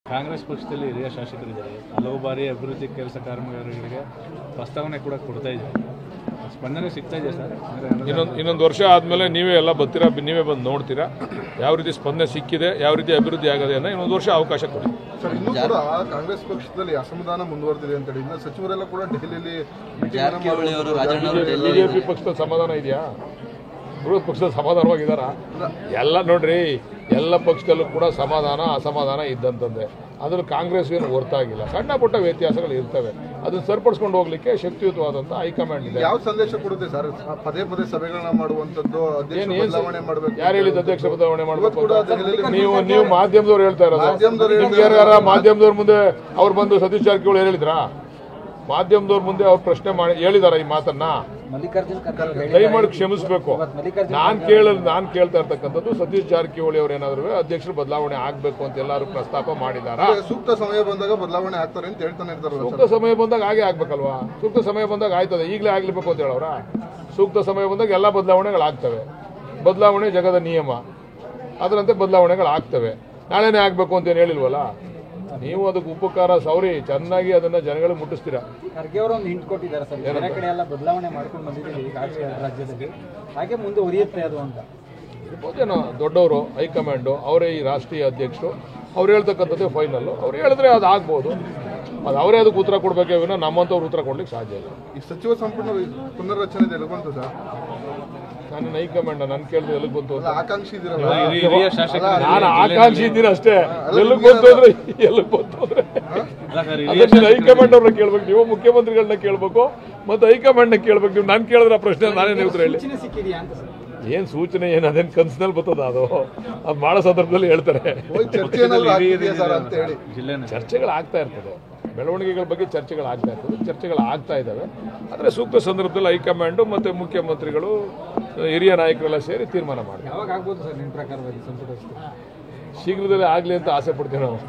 ಕಾಂಗ್ರೆಸ್ ಪಕ್ಷದಲ್ಲಿ ಹಿರಿಯ ಶಾಸಕರಿದ್ದಾರೆ, ಹಲವು ಬಾರಿ ಅಭಿವೃದ್ಧಿ ಕೆಲಸ ಕಾಮಗಾರಿಗಳಿಗೆ ಪ್ರಸ್ತಾವನೆ ಕೂಡ ಕೊಡ್ತಾ ಇದ್ದಾರೆ. ಸ್ಪಂದನೆ ಸಿಗ್ತಾ ಇದೆ ಸರ್. ಇನ್ನೊಂದು ವರ್ಷ ಆದಮೇಲೆ ನೀವೇ ಎಲ್ಲ ಬರ್ತೀರಾ, ನೀವೇ ಬಂದು ನೋಡ್ತೀರಾ ಯಾವ ರೀತಿ ಸ್ಪಂದನೆ ಸಿಕ್ಕಿದೆ, ಯಾವ ರೀತಿ ಅಭಿವೃದ್ಧಿ ಆಗದೆ ಅನ್ನೋ ಇನ್ನೊಂದು ವರ್ಷ ಅವಕಾಶ ಕೊಡಿ ಸರ್. ಇನ್ನೂ ಕೂಡ ಕಾಂಗ್ರೆಸ್ ಪಕ್ಷದಲ್ಲಿ ಅಸಮಾಧಾನ ಮುಂದುವರೆದಿದೆ ಅಂತ ಹೇಳಿ ಸಚಿವರೆಲ್ಲ ಕೂಡ ಡೆಲ್ಲಿಯಲ್ಲಿ ಬಿಜೆಪಿ ಪಕ್ಷದ ಸಮಾಧಾನ ಇದೆಯಾ? ವಿರೋಧ ಪಕ್ಷದ ಸಮಾಧಾನವಾಗಿದ್ದಾರ? ಎಲ್ಲ ನೋಡ್ರಿ, ಎಲ್ಲ ಪಕ್ಷದಲ್ಲೂ ಕೂಡ ಸಮಾಧಾನ ಅಸಮಾಧಾನ ಇದ್ದಂತಂದೆ. ಅದ್ರಲ್ಲಿ ಕಾಂಗ್ರೆಸ್ ಏನು ಹೊರತಾಗಿಲ್ಲ, ಸಣ್ಣ ಪುಟ್ಟ ವ್ಯತ್ಯಾಸಗಳು ಇರ್ತವೆ. ಅದನ್ನ ಸರಿಪಡಿಸ್ಕೊಂಡು ಹೋಗ್ಲಿಕ್ಕೆ ಶಕ್ತಿಯುತವಾದಂತ ಹೈಕಮಾಂಡ್ ಇದೆ. ಯಾವ ಸಂದೇಶ ಕೊಡುತ್ತೆ ಸರ್? ಪದೇ ಪದೇ ಸಭೆಗಳನ್ನ ಮಾಡುವಂತದ್ದು, ಬದಲಾವಣೆ ಮಾಡಬೇಕು. ಯಾರು ಹೇಳಿದ ಅಧ್ಯಕ್ಷ ಬದಲಾವಣೆ ಮಾಡಬೇಕು? ನೀವು ಮಾಧ್ಯಮದವ್ರು ಹೇಳ್ತಾ ಇರೋದು. ಮಾಧ್ಯಮದವ್ರ ಮುಂದೆ ಅವ್ರು ಬಂದು ಸತೀಶ್ ಜಾರಕಿಹೊಳಿ ಹೇಳಿದ್ರಾ? ಮಾಧ್ಯಮದವ್ರ ಮುಂದೆ ಅವ್ರು ಪ್ರಶ್ನೆ ಮಾಡಿ ಹೇಳಿದಾರ ಈ ಮಾತನ್ನ? ದಯಮಾಡಿ ಕ್ಷಮಿಸಬೇಕು. ನಾನ್ ಕೇಳ್ತಾ ಇರ್ತಕ್ಕಂಥದ್ದು ಸತೀಶ್ ಜಾರಕಿಹೊಳಿ ಅವ್ರು ಏನಾದ್ರು ಅಧ್ಯಕ್ಷರು ಬದಲಾವಣೆ ಆಗ್ಬೇಕು ಅಂತ ಎಲ್ಲರೂ ಪ್ರಸ್ತಾಪ ಮಾಡಿದಾರ. ಸೂಕ್ತ ಸಮಯ ಬಂದಾಗ ಬದಲಾವಣೆ ಆಗ್ತಾರೆ ಅಂತ ಹೇಳ್ತಾನೆ ಇರ್ತಾರೆ. ಸೂಕ್ತ ಸಮಯ ಬಂದಾಗ ಹಾಗೆ ಆಗ್ಬೇಕಲ್ವಾ? ಸೂಕ್ತ ಸಮಯ ಬಂದಾಗ ಆಯ್ತದೆ, ಈಗಲೇ ಆಗ್ಲೇಬೇಕು ಅಂತ ಹೇಳವ್ರ? ಸೂಕ್ತ ಸಮಯ ಬಂದಾಗ ಎಲ್ಲ ಬದಲಾವಣೆಗಳಾಗ್ತವೆ. ಬದಲಾವಣೆ ಜಗದ ನಿಯಮ, ಅದರಂತೆ ಬದಲಾವಣೆಗಳಾಗ್ತವೆ. ನಾಳೆನೇ ಆಗ್ಬೇಕು ಅಂತ ಏನು ಹೇಳಿಲ್ವಲ್ಲ? ನೀವು ಅದಕ್ಕೆ ಉಪಕಾರ ಸೌರಿ ಚೆನ್ನಾಗಿ ಅದನ್ನ ಜನಗಳಿಗೆ ಮುಟ್ಟಿಸ್ತೀರಾ. ಖರ್ಗೆ ಅವರು ಒಂದು ಹಿಂಟ್ ಕೊಟ್ಟಿದ್ದಾರೆ ಸರ್, ಬೇರೆ ಕಡೆ ಎಲ್ಲ ಬದಲಾವಣೆ ಮಾಡ್ಕೊಂಡು ಬಂದಿದ್ದೀವಿ ರಾಜ್ಯದಲ್ಲಿ, ಹಾಗೆ ಮುಂದೆ ಉರಿಯುತ್ತೆ ಅದು ಅಂತ. ಇರ್ಬೋದೇನೋ, ದೊಡ್ಡವರು ಹೈಕಮಾಂಡು ಅವರೇ ಈ ರಾಷ್ಟ್ರೀಯ ಅಧ್ಯಕ್ಷರು, ಅವ್ರು ಹೇಳ್ತಕ್ಕಂಥದ್ದೇ ಫೈನಲ್. ಅವ್ರು ಹೇಳಿದ್ರೆ ಅದು ಆಗ್ಬೋದು. ಅದು ಅವರೇ ಅದಕ್ಕೆ ಉತ್ತರ ಕೊಡಬೇಕೇ ವಿನ ನಮ್ಮಂತವ್ರು ಉತ್ತರ ಕೊಡ್ಲಿಕ್ಕೆ ಸಾಧ್ಯ ಇಲ್ಲ. ಈ ಸಚಿವ ಸಂಪುಟ ಪುನರ್ರಚನೆ ಎಲ್ಲಿ ಬಂತು ಸರ್? ನಾನು ಹೈಕಮಾಂಡ್ ನಾನು ಕೇಳಿದ್ರೆ ಎಲ್ಲಿಗೆ ಬಂತು? ಆಕಾಂಕ್ಷಿ ಇದ್ದೀರಾ? ನಾನು ಆಕಾಂಕ್ಷಿ ಇದ್ದೀನಿ ಅಷ್ಟೇ. ಎಲ್ಲಿಗೆ ಬಂತು ಅಂದ್ರೆ ಅದನ್ನ ಹೈಕಮಾಂಡ್ ಅವ್ರನ್ನ ಕೇಳ್ಬೇಕು, ನೀವು ಮುಖ್ಯಮಂತ್ರಿಗಳನ್ನ ಕೇಳ್ಬೇಕು, ಮತ್ತೆ ಹೈಕಮಾಂಡ್ ನ ಕೇಳ್ಬೇಕು. ನೀವು ನಾನು ಕೇಳಿದ್ರೆ ಆ ಪ್ರಶ್ನೆ ನಾನೇ ಉತ್ತರ ಹೇಳಿ. ಏನ್ ಸೂಚನೆ, ಏನ್ ಅದೇನ್ ಕನ್ಸಿನಲ್ಲಿ ಬರ್ತದ? ಅದು ಮಾಡೋ ಸಂದರ್ಭದಲ್ಲಿ ಹೇಳ್ತಾರೆ. ಚರ್ಚೆಗಳಾಗ್ತಾ ಇರ್ತದೆ, ಬೆಳವಣಿಗೆಗಳ ಬಗ್ಗೆ ಚರ್ಚೆಗಳಾಗ್ತಾ ಇರ್ತದೆ, ಚರ್ಚೆಗಳಾಗ್ತಾ ಇದ್ದಾವೆ. ಆದರೆ ಸೂಕ್ತ ಸಂದರ್ಭದಲ್ಲಿ ಹೈಕಮಾಂಡು ಮತ್ತು ಮುಖ್ಯಮಂತ್ರಿಗಳು, ಹಿರಿಯ ನಾಯಕರೆಲ್ಲ ಸೇರಿ ತೀರ್ಮಾನ ಮಾಡ್ತಾರೆ. ಯಾವಾಗ ಆಗ್ಬೋದು ಸರ್ ನಿಮ್ಮ ಪ್ರಕಾರವಾಗಿ ಸಂಪುಟ? ಶೀಘ್ರದಲ್ಲೇ ಆಗಲಿ ಅಂತ ಆಸೆ ಪಡ್ತೀವಿ ನಾವು.